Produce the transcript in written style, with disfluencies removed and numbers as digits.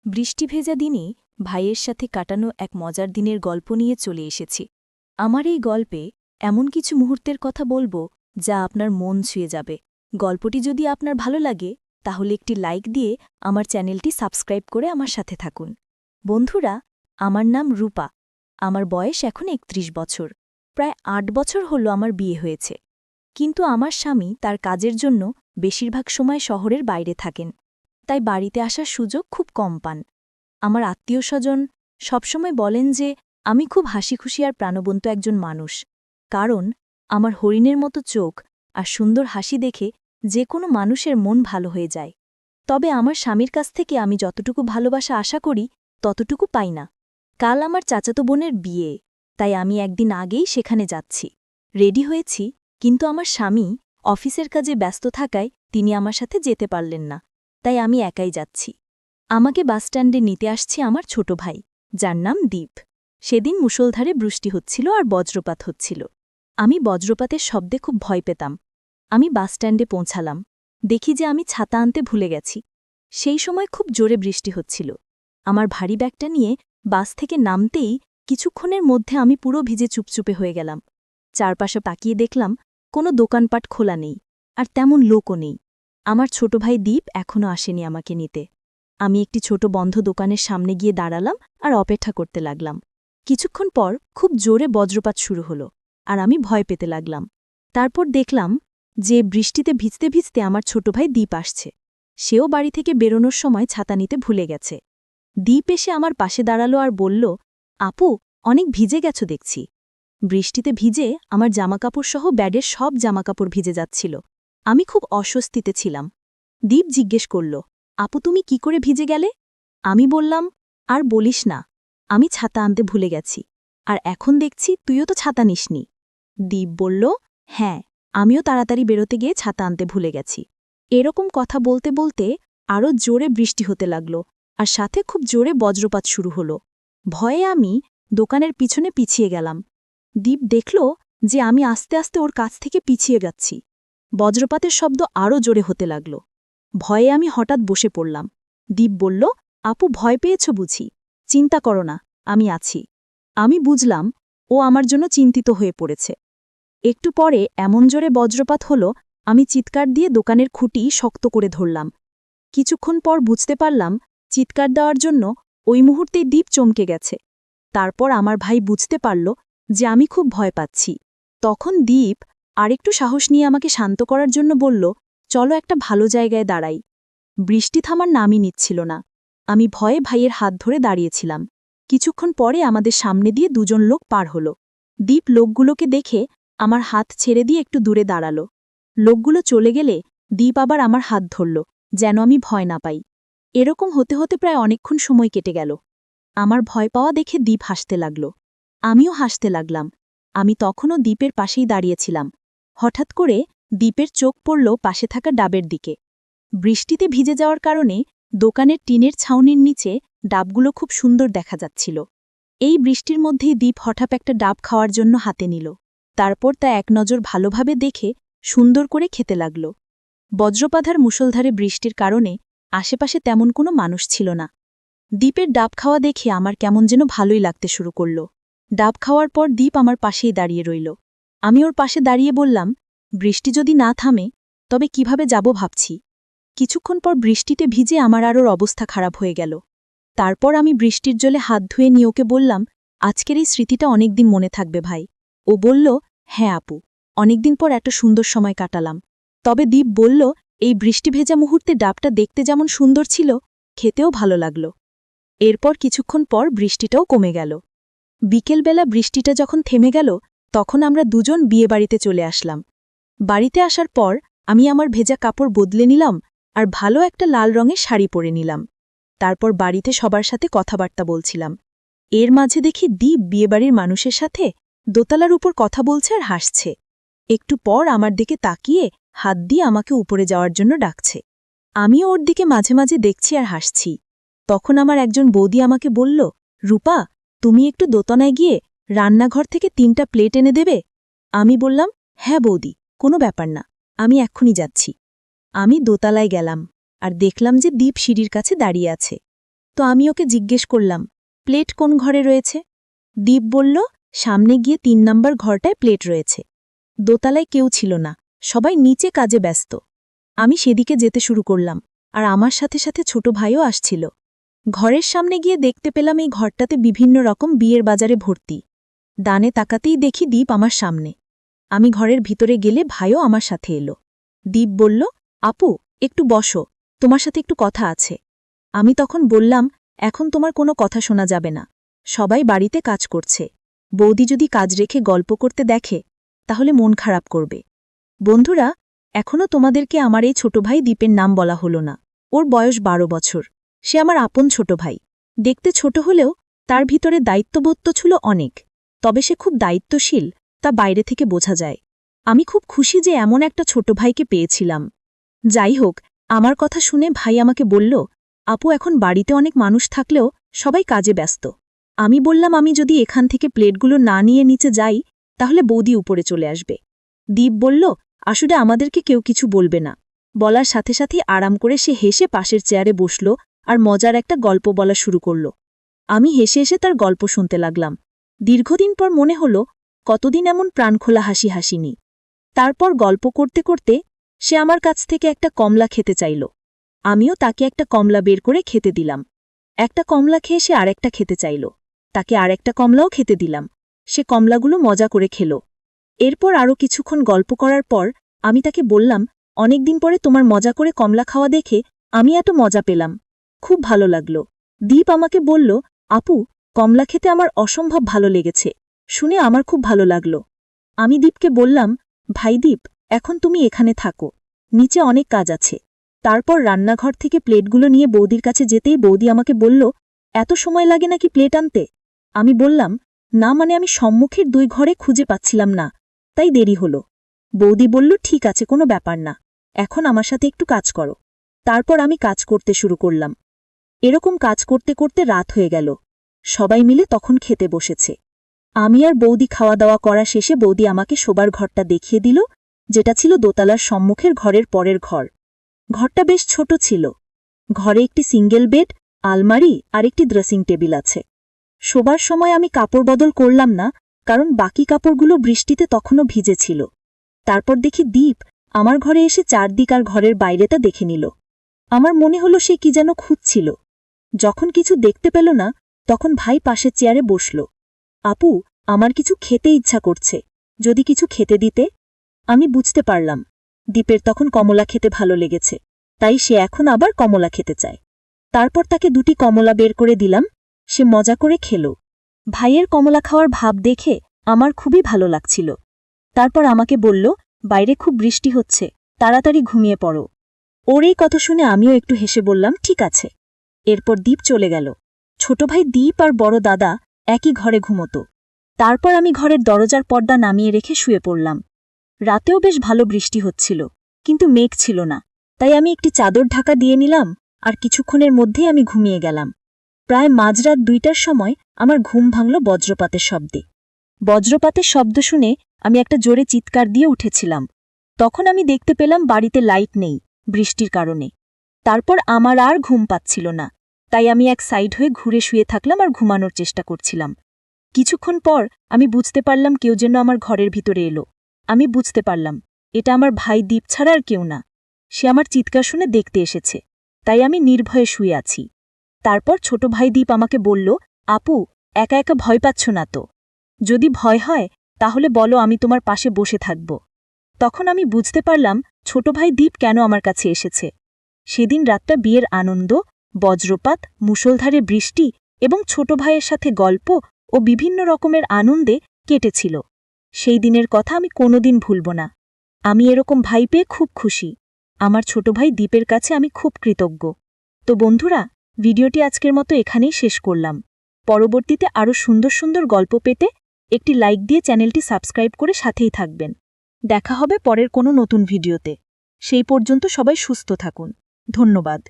বৃষ্টি ভেজা দিনে ভাইয়ের সাথে কাটানো এক মজার দিনের গল্প নিয়ে চলে এসেছি। আমার এই গল্পে এমন কিছু মুহূর্তের কথা বলবো যা আপনার মন ছুঁয়ে যাবে। গল্পটি যদি আপনার ভালো লাগে তাহলে একটি লাইক দিয়ে আমার চ্যানেলটি সাবস্ক্রাইব করে আমার সাথে থাকুন। বন্ধুরা, আমার নাম রূপা। আমার বয়স এখন ৩১ বছর। প্রায় ৮ বছর হল আমার বিয়ে হয়েছে। কিন্তু আমার স্বামী তার কাজের জন্য বেশিরভাগ সময় শহরের বাইরে থাকেন, তাই বাড়িতে আসার সুযোগ খুব কম পান। আমার আত্মীয়স্বজন সবসময় বলেন যে আমি খুব হাসিখুশি আর প্রাণবন্ত একজন মানুষ, কারণ আমার হরিণের মতো চোখ আর সুন্দর হাসি দেখে যে কোনো মানুষের মন ভালো হয়ে যায়। তবে আমার স্বামীর কাছ থেকে আমি যতটুকু ভালোবাসা আশা করি ততটুকু পাই না। কাল আমার চাচাতো বোনের বিয়ে, তাই আমি একদিন আগেই সেখানে যাচ্ছি। রেডি হয়েছি, কিন্তু আমার স্বামী অফিসের কাজে ব্যস্ত থাকায় তিনি আমার সাথে যেতে পারলেন না, তাই আমি একাই যাচ্ছি। আমাকে বাসস্ট্যান্ডে নিতে আসছে আমার ছোট ভাই, যার নাম দীপ। সেদিন মুষলধারে বৃষ্টি হচ্ছিল আর বজ্রপাত হচ্ছিল। আমি বজ্রপাতের শব্দে খুব ভয় পেতাম। আমি বাসস্ট্যান্ডে পৌঁছালাম, দেখি যে আমি ছাতা আনতে ভুলে গেছি। সেই সময় খুব জোরে বৃষ্টি হচ্ছিল। আমার ভারী ব্যাগটা নিয়ে বাস থেকে নামতেই কিছুক্ষণের মধ্যে আমি পুরো ভিজে চুপচুপে হয়ে গেলাম। চারপাশে তাকিয়ে দেখলাম কোনো দোকানপাট খোলা নেই, আর তেমন লোকও নেই। আমার ছোট ভাই দীপ এখনও আসেনি আমাকে নিতে। আমি একটি ছোট বন্ধ দোকানের সামনে গিয়ে দাঁড়ালাম আর অপেক্ষা করতে লাগলাম। কিছুক্ষণ পর খুব জোরে বজ্রপাত শুরু হলো, আর আমি ভয় পেতে লাগলাম। তারপর দেখলাম যে বৃষ্টিতে ভিজতে ভিজতে আমার ছোট ভাই দীপ আসছে। সেও বাড়ি থেকে বেরোনোর সময় ছাতা নিতে ভুলে গেছে। দীপ এসে আমার পাশে দাঁড়ালো আর বলল, আপু, অনেক ভিজে গেছো দেখছি। বৃষ্টিতে ভিজে আমার জামাকাপড় সহ ব্যাডের সব জামাকাপড় ভিজে যাচ্ছিল। আমি খুব অস্বস্তিতে ছিলাম। দীপ জিজ্ঞেস করল, আপু, তুমি কি করে ভিজে গেলে? আমি বললাম, আর বলিস না, আমি ছাতা আনতে ভুলে গেছি, আর এখন দেখছি তুইও তো ছাতা নিসনি। দীপ বলল, হ্যাঁ, আমিও তাড়াতাড়ি বেরোতে গিয়ে ছাতা আনতে ভুলে গেছি। এরকম কথা বলতে বলতে আরও জোরে বৃষ্টি হতে লাগল, আর সাথে খুব জোরে বজ্রপাত শুরু হলো। ভয়ে আমি দোকানের পিছনে পিছিয়ে গেলাম। দীপ দেখল যে আমি আস্তে আস্তে ওর কাছ থেকে পিছিয়ে যাচ্ছি। বজ্রপাতের শব্দ আরও জোরে হতে লাগল। ভয়ে আমি হঠাৎ বসে পড়লাম। দীপ বলল, আপু, ভয় পেয়েছ বুঝি? চিন্তা করো না, আমি আছি। আমি বুঝলাম ও আমার জন্য চিন্তিত হয়ে পড়েছে। একটু পরে এমন জোরে বজ্রপাত হল, আমি চিৎকার দিয়ে দোকানের খুঁটি শক্ত করে ধরলাম। কিছুক্ষণ পর বুঝতে পারলাম চিৎকার দেওয়ার জন্য ওই মুহূর্তেই দীপ চমকে গেছে। তারপর আমার ভাই বুঝতে পারল যে আমি খুব ভয় পাচ্ছি। তখন দীপ আরেকটু সাহস নিয়ে আমাকে শান্ত করার জন্য বলল, চলো একটা ভালো জায়গায় দাঁড়াই। বৃষ্টি থামার নামই নিচ্ছিল না। আমি ভয়ে ভাইয়ের হাত ধরে দাঁড়িয়েছিলাম। কিছুক্ষণ পরে আমাদের সামনে দিয়ে দুজন লোক পার হল। দীপ লোকগুলোকে দেখে আমার হাত ছেড়ে দিয়ে একটু দূরে দাঁড়াল। লোকগুলো চলে গেলে দীপ আবার আমার হাত ধরল, যেন আমি ভয় না পাই। এরকম হতে হতে প্রায় অনেকক্ষণ সময় কেটে গেল। আমার ভয় পাওয়া দেখে দীপ হাসতে লাগল। আমিও হাসতে লাগলাম। আমি তখনও দীপের পাশেই দাঁড়িয়েছিলাম। হঠাৎ করে দীপের চোখ পড়ল পাশে থাকা ডাবের দিকে। বৃষ্টিতে ভিজে যাওয়ার কারণে দোকানের টিনের ছাউনির নিচে ডাবগুলো খুব সুন্দর দেখা যাচ্ছিল। এই বৃষ্টির মধ্যেই দীপ হঠাৎ একটা ডাব খাওয়ার জন্য হাতে নিল। তারপর তা এক নজর ভালোভাবে দেখে সুন্দর করে খেতে লাগল। বজ্রপাতার মুষলধারে বৃষ্টির কারণে আশেপাশে তেমন কোনো মানুষ ছিল না। দীপের ডাব খাওয়া দেখে আমার কেমন যেন ভালোই লাগতে শুরু করল। ডাব খাওয়ার পর দীপ আমার পাশেই দাঁড়িয়ে রইল। আমি ওর পাশে দাঁড়িয়ে বললাম, বৃষ্টি যদি না থামে তবে কিভাবে যাব ভাবছি। কিছুক্ষণ পর বৃষ্টিতে ভিজে আমার আর ওর অবস্থা খারাপ হয়ে গেল। তারপর আমি বৃষ্টির জলে হাত ধুয়ে নিয়ে ওকে বললাম, আজকের এই স্মৃতিটা অনেকদিন মনে থাকবে ভাই। ও বলল, হ্যাঁ আপু, অনেকদিন পর এত সুন্দর সময় কাটালাম। তবে দীপ বলল, এই বৃষ্টি ভেজা মুহূর্তে ডাবটা দেখতে যেমন সুন্দর ছিল, খেতেও ভালো লাগল। এরপর কিছুক্ষণ পর বৃষ্টিটাও কমে গেল। বিকেলবেলা বৃষ্টিটা যখন থেমে গেল, তখন আমরা দুজন বিয়েবাড়িতে চলে আসলাম। বাড়িতে আসার পর আমি আমার ভেজা কাপড় বদলে নিলাম আর ভালো একটা লাল রঙের শাড়ি পরে নিলাম। তারপর বাড়িতে সবার সাথে কথাবার্তা বলছিলাম। এর মাঝে দেখি দীপ বিয়েবাড়ির মানুষের সাথে দোতলার উপর কথা বলছে আর হাসছে। একটু পর আমার দিকে তাকিয়ে হাত দিয়ে আমাকে উপরে যাওয়ার জন্য ডাকছে। আমিও ওর দিকে মাঝে মাঝে দেখছি আর হাসছি। তখন আমার একজন বৌদি আমাকে বলল, রূপা, তুমি একটু দোতলায় গিয়ে রান্নাঘর থেকে 3টা প্লেট এনে দেবে? আমি বললাম, হ্যাঁ বৌদি, কোনো ব্যাপার না, আমি এক্ষুনি যাচ্ছি। আমি দোতলায় গেলাম আর দেখলাম যে দীপ সিঁড়ির কাছে দাঁড়িয়ে আছে। তো আমি ওকে জিজ্ঞেস করলাম, প্লেট কোন ঘরে রয়েছে? দীপ বলল, সামনে গিয়ে ৩ নম্বর ঘরটায় প্লেট রয়েছে। দোতলায় কেউ ছিল না, সবাই নিচে কাজে ব্যস্ত। আমি সেদিকে যেতে শুরু করলাম, আর আমার সাথে সাথে ছোট ভাইও আসছিল। ঘরের সামনে গিয়ে দেখতে পেলাম এই ঘরটাতে বিভিন্ন রকম বিয়ের বাজারে ভর্তি। ডানে তাকাতেই দেখি দীপ আমার সামনে। আমি ঘরের ভিতরে গেলে ভাইও আমার সাথে এলো। দীপ বলল, আপু, একটু বসো, তোমার সাথে একটু কথা আছে। আমি তখন বললাম, এখন তোমার কোনো কথা শোনা যাবে না। সবাই বাড়িতে কাজ করছে। বৌদি যদি কাজ রেখে গল্প করতে দেখে তাহলে মন খারাপ করবে। বন্ধুরা, এখনও তোমাদেরকে আমার এই ছোট ভাই দীপের নাম বলা হলো না। ওর বয়স ১২ বছর। সে আমার আপন ছোট ভাই। দেখতে ছোট হলেও তার ভিতরে দায়িত্ববোধ তো ছিল অনেক। তবে সে খুব দায়িত্বশীল, তা বাইরে থেকে বোঝা যায়। আমি খুব খুশি যে এমন একটা ছোট ভাইকে পেয়েছিলাম। যাই হোক, আমার কথা শুনে ভাই আমাকে বলল, আপু, এখন বাড়িতে অনেক মানুষ থাকলেও সবাই কাজে ব্যস্ত। আমি বললাম, আমি যদি এখান থেকে প্লেটগুলো না নিয়ে নিচে যাই তাহলে বৌদি উপরে চলে আসবে। দীপ বলল, আসলে আমাদেরকে কেউ কিছু বলবে না। বলার সাথে সাথেই আরাম করে সে হেসে পাশের চেয়ারে বসল আর মজার একটা গল্প বলা শুরু করল। আমি হেসে হেসে তার গল্প শুনতে লাগলাম। দীর্ঘদিন পর মনে হল, কতদিন এমন প্রাণখোলা হাসি হাসিনি। তারপর গল্প করতে করতে সে আমার কাছ থেকে একটা কমলা খেতে চাইল। আমিও তাকে একটা কমলা বের করে খেতে দিলাম। একটা কমলা খেয়ে সে আরেকটা খেতে চাইল। তাকে আরেকটা কমলাও খেতে দিলাম। সে কমলাগুলো মজা করে খেল। এরপর আরও কিছুক্ষণ গল্প করার পর আমি তাকে বললাম, অনেকদিন পরে তোমার মজা করে কমলা খাওয়া দেখে আমি এত মজা পেলাম। খুব ভালো লাগল। দীপ আমাকে বলল, আপু, কমলা খেতে আমার অসম্ভব ভালো লেগেছে। শুনে আমার খুব ভালো লাগল। আমি দীপকে বললাম, ভাই দীপ, এখন তুমি এখানে থাকো, নিচে অনেক কাজ আছে। তারপর রান্নাঘর থেকে প্লেটগুলো নিয়ে বৌদির কাছে যেতেই বৌদি আমাকে বলল, এত সময় লাগে নাকি প্লেট আনতে? আমি বললাম, না, মানে আমি সম্মুখের ২ ঘরে খুঁজে পাচ্ছিলাম না, তাই দেরি হলো। বৌদি বলল, ঠিক আছে, কোনো ব্যাপার না, এখন আমার সাথে একটু কাজ করো। তারপর আমি কাজ করতে শুরু করলাম। এরকম কাজ করতে করতে রাত হয়ে গেল। সবাই মিলে তখন খেতে বসেছে। আমি আর বৌদি খাওয়া দাওয়া করা শেষে বৌদি আমাকে শোবার ঘরটা দেখিয়ে দিল, যেটা ছিল দোতলার সম্মুখের ঘরের পরের ঘর। ঘরটা বেশ ছোট ছিল। ঘরে একটি সিঙ্গেল বেড, আলমারি আর একটি ড্রেসিং টেবিল আছে। শোবার সময় আমি কাপড় বদল করলাম না, কারণ বাকি কাপড়গুলো বৃষ্টিতে তখনও ভিজে ছিল। তারপর দেখি দীপ আমার ঘরে এসে চারদিক আর ঘরের বাইরেটা দেখে নিল। আমার মনে হলো সে কি যেন খুঁজছিল। যখন কিছু দেখতে পেল না তখন ভাই পাশের চেয়ারে বসল। আপু, আমার কিছু খেতে ইচ্ছা করছে, যদি কিছু খেতে দিতে। আমি বুঝতে পারলাম দীপের তখন কমলা খেতে ভালো লেগেছে, তাই সে এখন আবার কমলা খেতে চায়। তারপর তাকে ২টি কমলা বের করে দিলাম। সে মজা করে খেল। ভাইয়ের কমলা খাওয়ার ভাব দেখে আমার খুবই ভালো লাগছিল। তারপর আমাকে বলল, বাইরে খুব বৃষ্টি হচ্ছে, তাড়াতাড়ি ঘুমিয়ে পড়ো। ওর এই কথা শুনে আমিও একটু হেসে বললাম, ঠিক আছে। এরপর দীপ চলে গেল। ছোট ভাই দীপ আর বড় দাদা একই ঘরে ঘুমত। তারপর আমি ঘরের দরজার পর্দা নামিয়ে রেখে শুয়ে পড়লাম। রাতেও বেশ ভালো বৃষ্টি হচ্ছিল, কিন্তু মেঘ ছিল না, তাই আমি একটি চাদর ঢাকা দিয়ে নিলাম আর কিছুক্ষণের মধ্যেই আমি ঘুমিয়ে গেলাম। প্রায় মাঝরাত ২টার সময় আমার ঘুম ভাঙল বজ্রপাতের শব্দে। বজ্রপাতের শব্দ শুনে আমি একটা জোরে চিৎকার দিয়ে উঠেছিলাম। তখন আমি দেখতে পেলাম বাড়িতে লাইট নেই বৃষ্টির কারণে। তারপর আমার আর ঘুম পাচ্ছিল না, তাই আমি এক সাইড হয়ে ঘুরে শুয়ে থাকলাম আর ঘুমানোর চেষ্টা করছিলাম। কিছুক্ষণ পর আমি বুঝতে পারলাম কেউ যেন আমার ঘরের ভিতরে এলো। আমি বুঝতে পারলাম এটা আমার ভাই দীপ ছাড়া আর কেউ না। সে আমার চিৎকার শুনে দেখতে এসেছে, তাই আমি নির্ভয়ে শুয়ে আছি। তারপর ছোট ভাই দীপ আমাকে বলল, আপু, একা একা ভয় পাচ্ছ না তো? যদি ভয় হয় তাহলে বলো, আমি তোমার পাশে বসে থাকব। তখন আমি বুঝতে পারলাম ছোট ভাই দীপ কেন আমার কাছে এসেছে। সেদিন রাতটা বিয়ের আনন্দ, বজ্রপাত, মুষলধারে বৃষ্টি এবং ছোট ভাইয়ের সাথে গল্প ও বিভিন্ন রকমের আনন্দে কেটেছিল। সেই দিনের কথা আমি কোনোদিন ভুলব না। আমি এরকম ভাই পেয়ে খুব খুশি। আমার ছোট ভাই দীপের কাছে আমি খুব কৃতজ্ঞ। তো বন্ধুরা, ভিডিওটি আজকের মতো এখানেই শেষ করলাম। পরবর্তীতে আরও সুন্দর সুন্দর গল্প পেতে একটি লাইক দিয়ে চ্যানেলটি সাবস্ক্রাইব করে সাথেই থাকবেন। দেখা হবে পরের কোনো নতুন ভিডিওতে। সেই পর্যন্ত সবাই সুস্থ থাকুন। ধন্যবাদ।